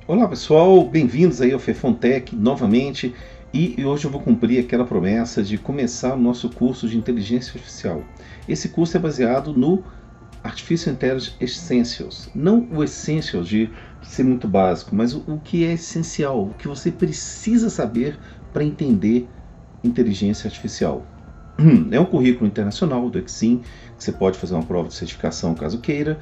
Olá pessoal, bem-vindos aí ao Fefontech novamente e hoje eu vou cumprir aquela promessa de começar o nosso curso de Inteligência Artificial. Esse curso é baseado no Artificial Intelligence Essentials, não o Essentials de ser muito básico, mas o que é essencial, o que você precisa saber para entender inteligência artificial. É um currículo internacional do Exim, que você pode fazer uma prova de certificação caso queira.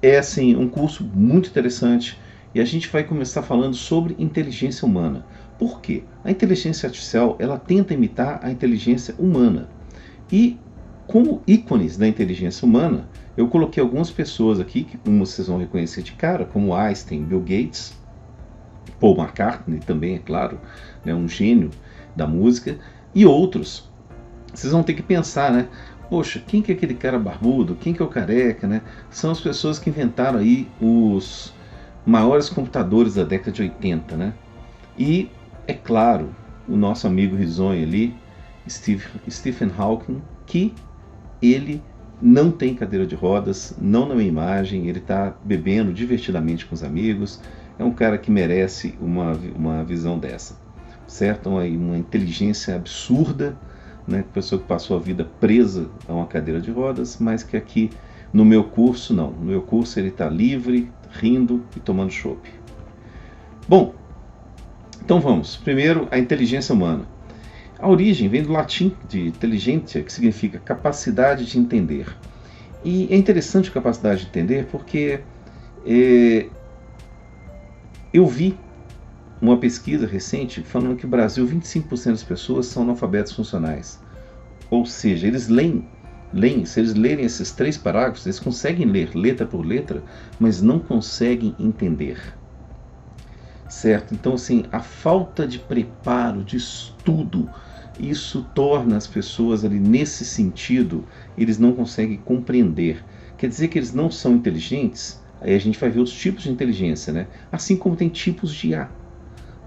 É assim um curso muito interessante e a gente vai começar falando sobre inteligência humana. Por quê? A inteligência artificial ela tenta imitar a inteligência humana. E como ícones da inteligência humana, eu coloquei algumas pessoas aqui que como vocês vão reconhecer de cara, como Einstein, Bill Gates, Paul McCartney também, é claro, né, um gênio da música, e outros. Vocês vão ter que pensar, né? Poxa, quem que é aquele cara barbudo? Quem que é o careca, né? São as pessoas que inventaram aí os maiores computadores da década de 80, né? E, é claro, o nosso amigo risonho ali, Stephen Hawking, que ele não tem cadeira de rodas, não na minha imagem, ele está bebendo divertidamente com os amigos, é um cara que merece uma visão dessa, certo? Uma inteligência absurda, né? Pessoa que passou a vida presa a uma cadeira de rodas, mas que aqui no meu curso não. No meu curso ele está livre, rindo e tomando chopp. Bom, então vamos. Primeiro, a inteligência humana. A origem vem do latim de intelligentia, que significa capacidade de entender. E é interessante a capacidade de entender porque eu vi uma pesquisa recente falando que no Brasil 25% das pessoas são analfabetos funcionais. Ou seja, eles leem, se eles lerem esses 3 parágrafos, eles conseguem ler letra por letra, mas não conseguem entender. Certo? Então, assim, a falta de preparo, de estudo, isso torna as pessoas ali nesse sentido, eles não conseguem compreender. Quer dizer que eles não são inteligentes? Aí a gente vai ver os tipos de inteligência, né? Assim como tem tipos de IA.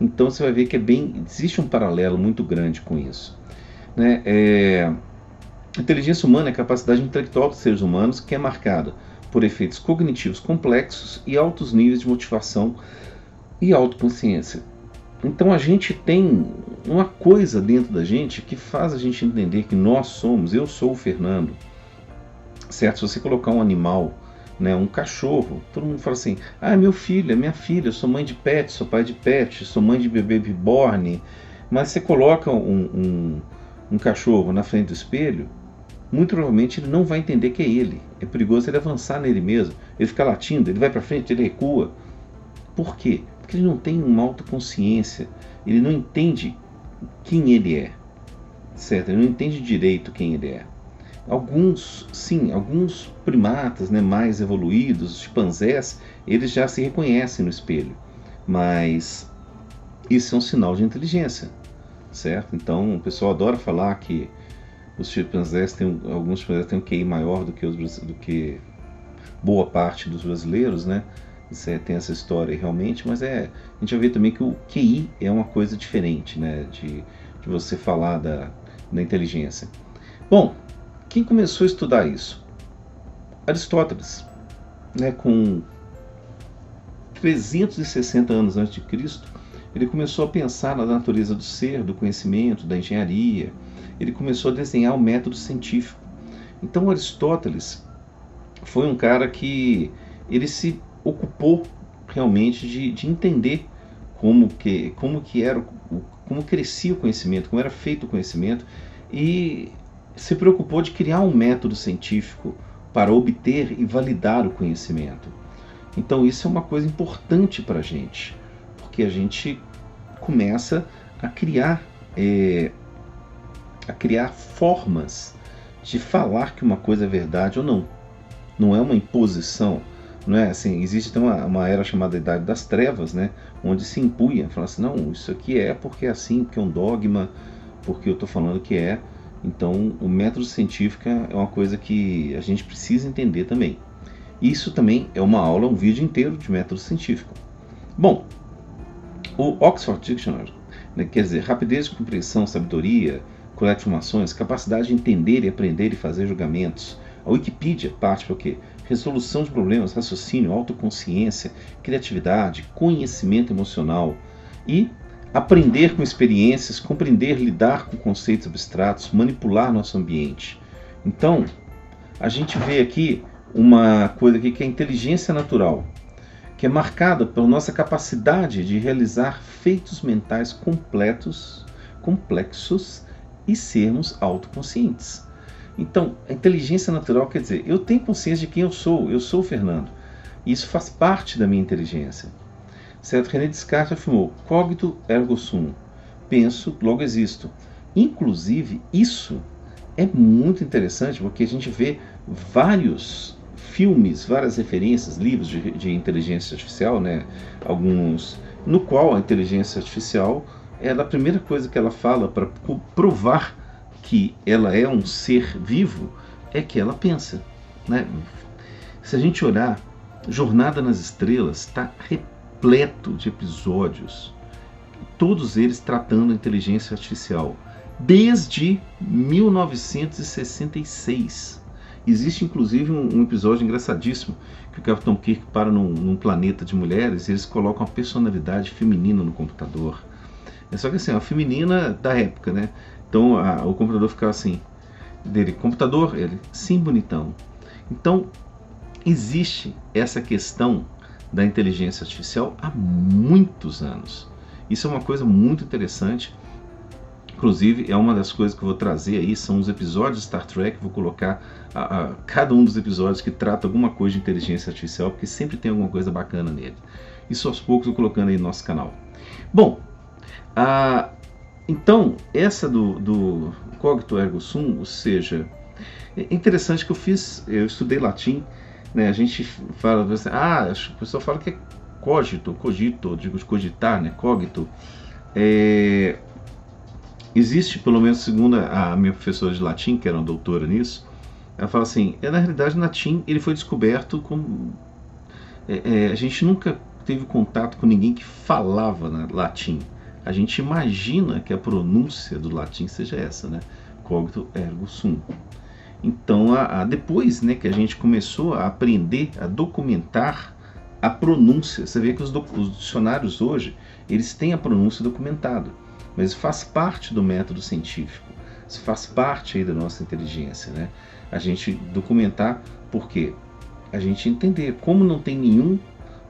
Então você vai ver que existe um paralelo muito grande com isso, né? A inteligência humana é a capacidade intelectual dos seres humanos que é marcada por efeitos cognitivos complexos e altos níveis de motivação e autoconsciência. Então a gente tem uma coisa dentro da gente que faz a gente entender que eu sou o Fernando, certo? Se você colocar um animal, né, um cachorro, todo mundo fala assim, é meu filho, é minha filha, eu sou mãe de pet, sou pai de pet, sou mãe de bebê reborn, mas você coloca um cachorro na frente do espelho, muito provavelmente ele não vai entender que é ele, é perigoso ele avançar nele mesmo, ele fica latindo, ele vai para frente, ele recua. Por quê? Porque ele não tem uma autoconsciência, ele não entende quem ele é, certo? Ele não entende direito quem ele é. Alguns primatas, né, mais evoluídos, chimpanzés, eles já se reconhecem no espelho, mas isso é um sinal de inteligência, certo? Então o pessoal adora falar que alguns chimpanzés têm um QI maior do que boa parte dos brasileiros, né? Tem essa história realmente, mas a gente vai ver também que o QI é uma coisa diferente, né? De você falar da inteligência. Bom, quem começou a estudar isso? Aristóteles, né, com 360 anos antes de Cristo, ele começou a pensar na natureza do ser, do conhecimento, da engenharia. Ele começou a desenhar o método científico. Então Aristóteles foi um cara que ele se ocupou realmente de entender como crescia o conhecimento, como era feito o conhecimento, e se preocupou de criar um método científico para obter e validar o conhecimento. Então isso é uma coisa importante para a gente, porque a gente começa a criar formas de falar que uma coisa é verdade ou não. Não é uma imposição, não é assim. Existe uma era chamada Idade das Trevas, né, onde se impunha, fala assim, não, isso aqui é porque é assim, porque é um dogma, porque eu estou falando que é. Então, o método científico é uma coisa que a gente precisa entender também. Isso também é uma aula, um vídeo inteiro de método científico. Bom, o Oxford Dictionary, né, quer dizer, rapidez de compreensão, sabedoria, coleta de informações, capacidade de entender e aprender e fazer julgamentos. A Wikipedia parte para o quê? resolução de problemas, raciocínio, autoconsciência, criatividade, conhecimento emocional e aprender com experiências, compreender, lidar com conceitos abstratos, manipular nosso ambiente. Então, a gente vê aqui uma coisa aqui que é a inteligência natural, que é marcada pela nossa capacidade de realizar feitos mentais complexos e sermos autoconscientes. Então, a inteligência natural quer dizer, eu tenho consciência de quem eu sou o Fernando. E isso faz parte da minha inteligência. Certo? René Descartes afirmou, cogito ergo sum, penso, logo existo. Inclusive, isso é muito interessante, porque a gente vê vários filmes, várias referências, livros de inteligência artificial, né? Alguns no qual a inteligência artificial, a primeira coisa que ela fala para provar que ela é um ser vivo, é que ela pensa, né? Se a gente olhar, Jornada nas Estrelas está repleto de episódios, todos eles tratando a inteligência artificial, desde 1966. Existe inclusive um episódio engraçadíssimo, que o Capitão Kirk para num planeta de mulheres e eles colocam a personalidade feminina no computador. É só que assim, a feminina da época, né? Então o computador ficava assim, dele, computador, ele, sim, bonitão. Então, existe essa questão da inteligência artificial há muitos anos. Isso é uma coisa muito interessante. Inclusive, é uma das coisas que eu vou trazer aí, são os episódios de Star Trek, vou colocar cada um dos episódios que trata alguma coisa de inteligência artificial, porque sempre tem alguma coisa bacana nele. Isso aos poucos eu vou colocando aí no nosso canal. Bom, então, essa do cogito ergo sum, ou seja, é interessante que eu estudei latim, né? A gente fala assim, o pessoal fala que é cogito, digo de cogitar, né? Cogito. Existe, pelo menos segundo a minha professora de latim, que era uma doutora nisso, ela fala assim, na realidade, o latim ele foi descoberto como... a gente nunca teve contato com ninguém que falava latim. A gente imagina que a pronúncia do latim seja essa, né? Cogito ergo sum. Então, depois, né, que a gente começou a aprender a documentar a pronúncia, você vê que os dicionários hoje, eles têm a pronúncia documentada, mas faz parte do método científico, isso faz parte aí da nossa inteligência, né? A gente documentar, porque a gente entender como não tem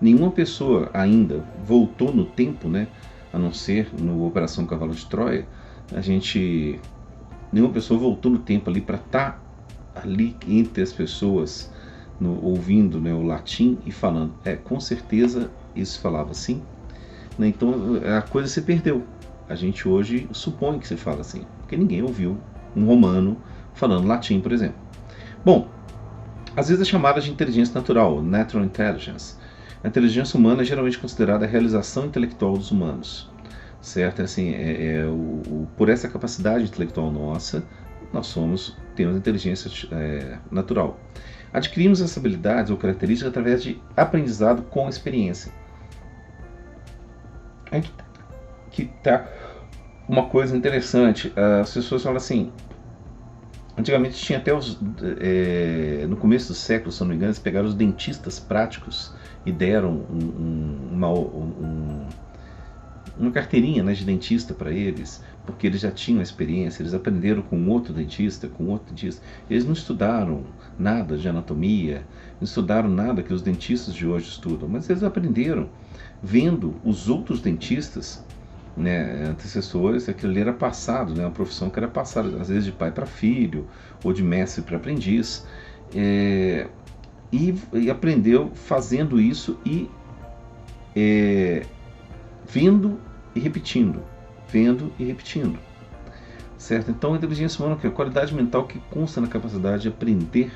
nenhuma pessoa ainda voltou no tempo, né? A não ser no Operação Cavalo de Troia, nenhuma pessoa voltou no tempo ali para estar ali entre as pessoas, ouvindo, né, o latim e falando. Com certeza isso falava assim, né? Então a coisa se perdeu. A gente hoje supõe que se fala assim, porque ninguém ouviu um romano falando latim, por exemplo. Bom, às vezes é chamada de inteligência natural, natural intelligence. A inteligência humana é geralmente considerada a realização intelectual dos humanos, certo? Assim, por essa capacidade intelectual nossa, nós temos inteligência natural. Adquirimos essas habilidades ou características através de aprendizado com experiência. Aqui está uma coisa interessante. As pessoas falam assim, antigamente tinha até no começo do século, se não me engano, eles pegaram os dentistas práticos e deram uma carteirinha, né, de dentista para eles, porque eles já tinham experiência, eles aprenderam com outro dentista, eles não estudaram nada de anatomia, não estudaram nada que os dentistas de hoje estudam, mas eles aprenderam vendo os outros dentistas, né, antecessores. Aquilo ali era passado, né, uma profissão que era passada às vezes de pai para filho ou de mestre para aprendiz, e aprendeu fazendo isso e vendo e repetindo, certo? Então a inteligência humana é a qualidade mental que consiste na capacidade de aprender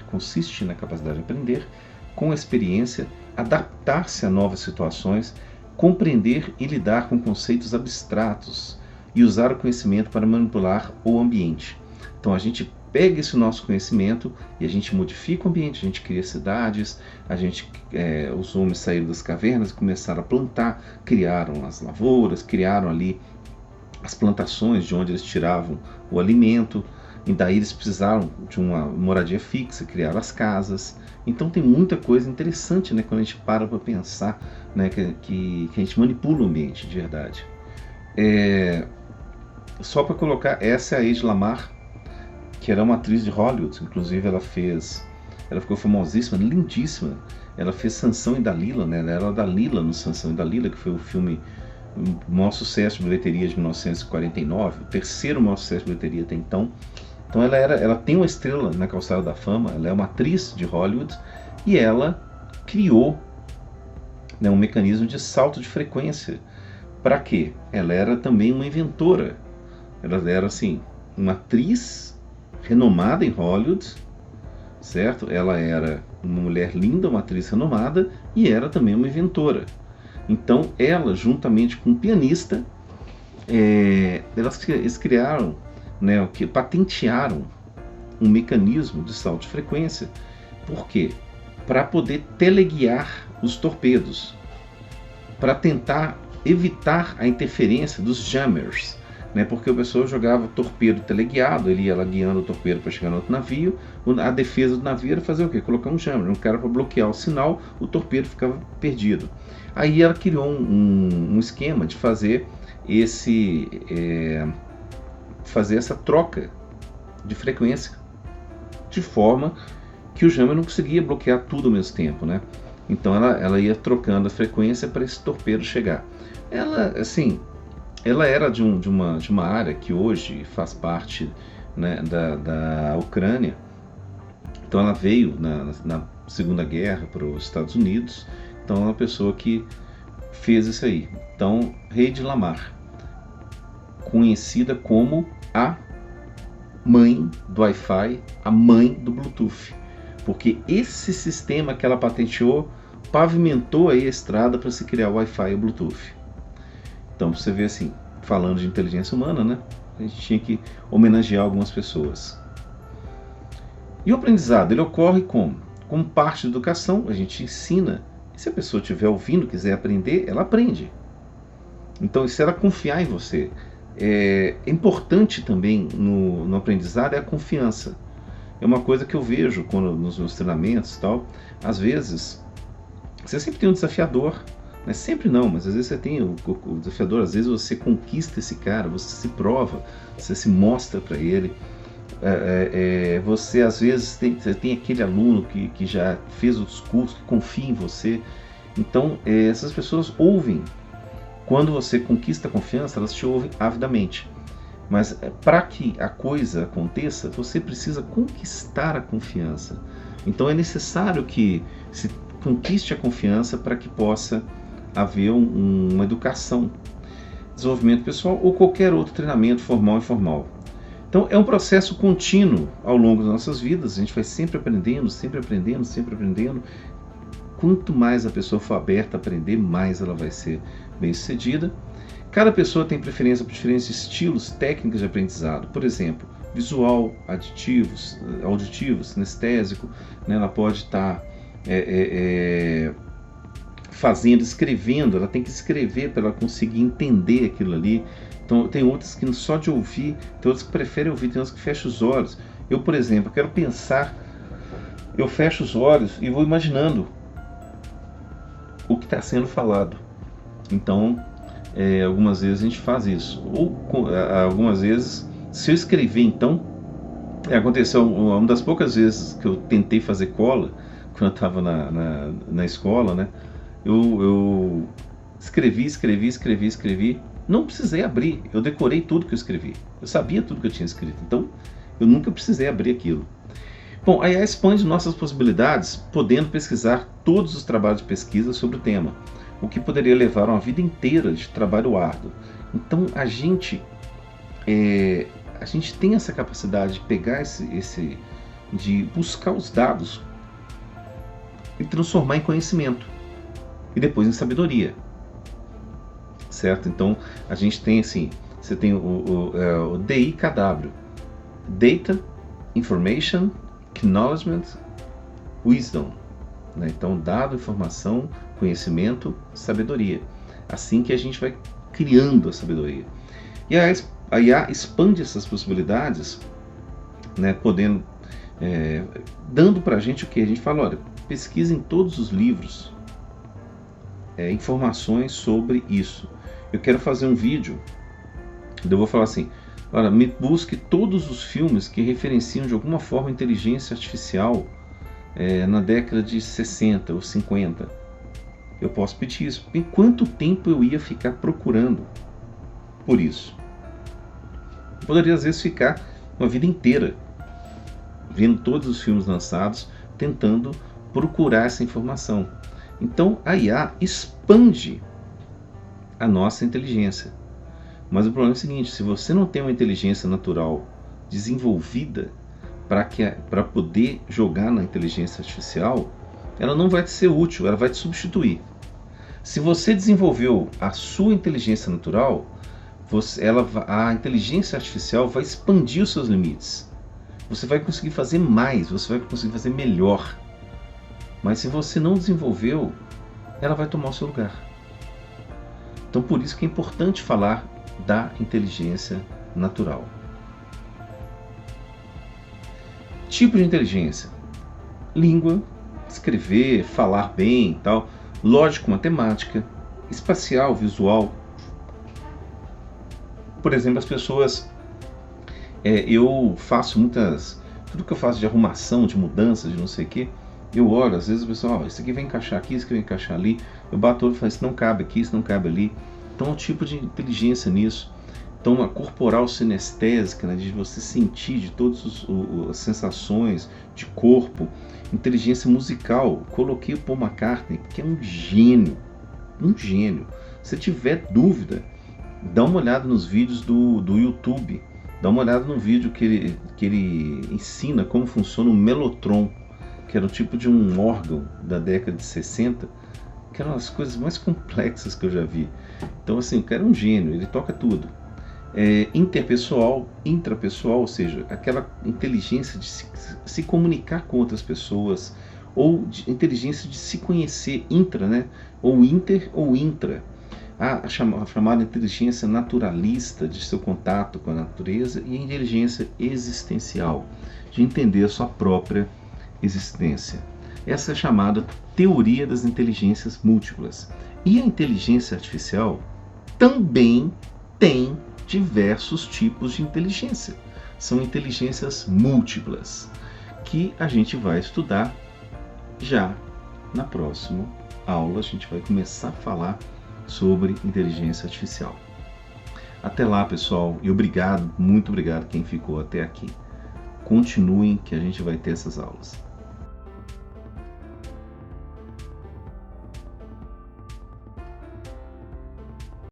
com a experiência, adaptar-se a novas situações, compreender e lidar com conceitos abstratos e usar o conhecimento para manipular o ambiente. Então a gente pega esse nosso conhecimento e a gente modifica o ambiente, a gente cria cidades, os homens saíram das cavernas e começaram a plantar, criaram as lavouras, criaram ali as plantações de onde eles tiravam o alimento, e daí eles precisaram de uma moradia fixa, criaram as casas. Então tem muita coisa interessante, né, quando a gente para pensar, né, que a gente manipula o ambiente de verdade. Só para colocar, essa é a Hedy Lamarr, que era uma atriz de Hollywood, inclusive ela ficou famosíssima, lindíssima. Ela fez Sansão e Dalila, né? Ela era Dalila no Sansão e Dalila, que foi o filme, o maior sucesso de bilheteria de 1949, o terceiro maior sucesso de bilheteria até então. Então ela tem uma estrela na calçada da fama, ela é uma atriz de Hollywood e ela criou, né, um mecanismo de salto de frequência. Para quê? Ela era também uma inventora. Ela era assim, uma atriz renomada em Hollywood, certo? Ela era uma mulher linda, uma atriz renomada e era também uma inventora. Então ela, juntamente com um pianista, eles criaram, né, patentearam um mecanismo de salto de frequência. Por quê? Para poder teleguiar os torpedos, para tentar evitar a interferência dos jammers, né? Porque o pessoal jogava torpedo teleguiado, ele ia lá guiando o torpedo para chegar no outro navio. A defesa do navio era fazer o quê? Colocar um jammer, um cara para bloquear o sinal, o torpedo ficava perdido. Aí ela criou um esquema de fazer essa troca de frequência, de forma que o jammer não conseguia bloquear tudo ao mesmo tempo, né? Então ela ia trocando a frequência para esse torpedo chegar. Ela era de uma área que hoje faz parte, né, da Ucrânia. Então ela veio na Segunda Guerra para os Estados Unidos. Então é uma pessoa que fez isso aí. Então, Hedy Lamarr, conhecida como a mãe do Wi-Fi, a mãe do Bluetooth, porque esse sistema que ela patenteou pavimentou aí a estrada para se criar o Wi-Fi e o Bluetooth. Então você vê assim, falando de inteligência humana, né? A gente tinha que homenagear algumas pessoas. E o aprendizado, ele ocorre como? Como parte da educação, a gente ensina. E se a pessoa estiver ouvindo, quiser aprender, ela aprende. Então, se ela confiar em você, é importante também no aprendizado é a confiança. É uma coisa que eu vejo nos meus treinamentos e tal. Às vezes, você sempre tem um desafiador. Mas sempre não, mas às vezes você tem o desafiador, às vezes você conquista esse cara, você se prova, você se mostra para ele. Você às vezes tem aquele aluno que já fez os cursos, que confia em você. Então essas pessoas ouvem. Quando você conquista a confiança, elas te ouvem avidamente. Mas para que a coisa aconteça, você precisa conquistar a confiança. Então é necessário que se conquiste a confiança para que possa haver uma educação, desenvolvimento pessoal ou qualquer outro treinamento formal e informal. Então é um processo contínuo ao longo das nossas vidas, a gente vai sempre aprendendo, sempre aprendendo, sempre aprendendo. Quanto mais a pessoa for aberta a aprender, mais ela vai ser bem sucedida. Cada pessoa tem preferência por diferentes estilos, técnicas de aprendizado, por exemplo, visual, auditivo, sinestésico, né? Ela pode estar escrevendo, ela tem que escrever para ela conseguir entender aquilo ali. Então tem outras que só de ouvir, tem outras que preferem ouvir, tem outras que fecham os olhos. Eu, por exemplo, quero pensar, eu fecho os olhos e vou imaginando o que está sendo falado. Então, algumas vezes a gente faz isso. Ou algumas vezes, se eu escrever, então, aconteceu uma das poucas vezes que eu tentei fazer cola, quando eu estava na escola, né? Eu escrevi, não precisei abrir, eu decorei tudo que eu escrevi, eu sabia tudo que eu tinha escrito, então eu nunca precisei abrir aquilo. Bom, a IA expande nossas possibilidades, podendo pesquisar todos os trabalhos de pesquisa sobre o tema, o que poderia levar a uma vida inteira de trabalho árduo. Então a gente tem essa capacidade de pegar de buscar os dados e transformar em conhecimento e depois em sabedoria, certo? Então a gente tem assim, você tem o DIKW, Data, Information, Acknowledgement, Wisdom, né? Então dado, informação, conhecimento, sabedoria. Assim que a gente vai criando a sabedoria. E a IA expande essas possibilidades né, podendo, dando para a gente o que? A gente fala, olha, pesquisa em todos os livros informações sobre isso. Eu quero fazer um vídeo, eu vou falar assim, olha, me busque todos os filmes que referenciam de alguma forma inteligência artificial na década de 60 ou 50. Eu posso pedir isso. Em quanto tempo eu ia ficar procurando por isso? Eu poderia às vezes ficar uma vida inteira vendo todos os filmes lançados, tentando procurar essa informação. Então a IA expande a nossa inteligência. Mas o problema é o seguinte, se você não tem uma inteligência natural desenvolvida para poder jogar na inteligência artificial, ela não vai te ser útil, ela vai te substituir. Se você desenvolveu a sua inteligência natural, a inteligência artificial vai expandir os seus limites. Você vai conseguir fazer mais, você vai conseguir fazer melhor. Mas se você não desenvolveu, ela vai tomar o seu lugar. Então por isso que é importante falar da inteligência natural. Tipo de inteligência: língua, escrever, falar bem e tal, lógico, matemática, espacial, visual. Por exemplo, as pessoas, eu faço tudo que eu faço de arrumação, de mudança, de não sei o que, eu olho, às vezes o pessoal, isso aqui vai encaixar aqui, isso aqui vai encaixar ali, eu bato o olho e falo, isso não cabe aqui, isso não cabe ali. Então é um tipo de inteligência nisso. Então uma corporal sinestésica, né, de você sentir de todas as sensações de corpo. Inteligência musical, coloquei o Paul McCartney, que é um gênio. Se tiver dúvida, dá uma olhada nos vídeos do YouTube, dá uma olhada no vídeo que ele ensina como funciona o mellotron, que era o tipo de um órgão da década de 60, que eram as coisas mais complexas que eu já vi. Então assim, o cara é um gênio, ele toca tudo. Interpessoal, intrapessoal, ou seja, aquela inteligência de se comunicar com outras pessoas, ou inteligência de se conhecer, intra, né? Ou inter ou intra. A chamada inteligência naturalista, de seu contato com a natureza, e a inteligência existencial, de entender a sua própria existência. Essa é a chamada teoria das inteligências múltiplas. E a inteligência artificial também tem diversos tipos de inteligência. São inteligências múltiplas, que a gente vai estudar já na próxima aula. A gente vai começar a falar sobre inteligência artificial. Até lá, pessoal, e obrigado, muito obrigado quem ficou até aqui. Continuem que a gente vai ter essas aulas.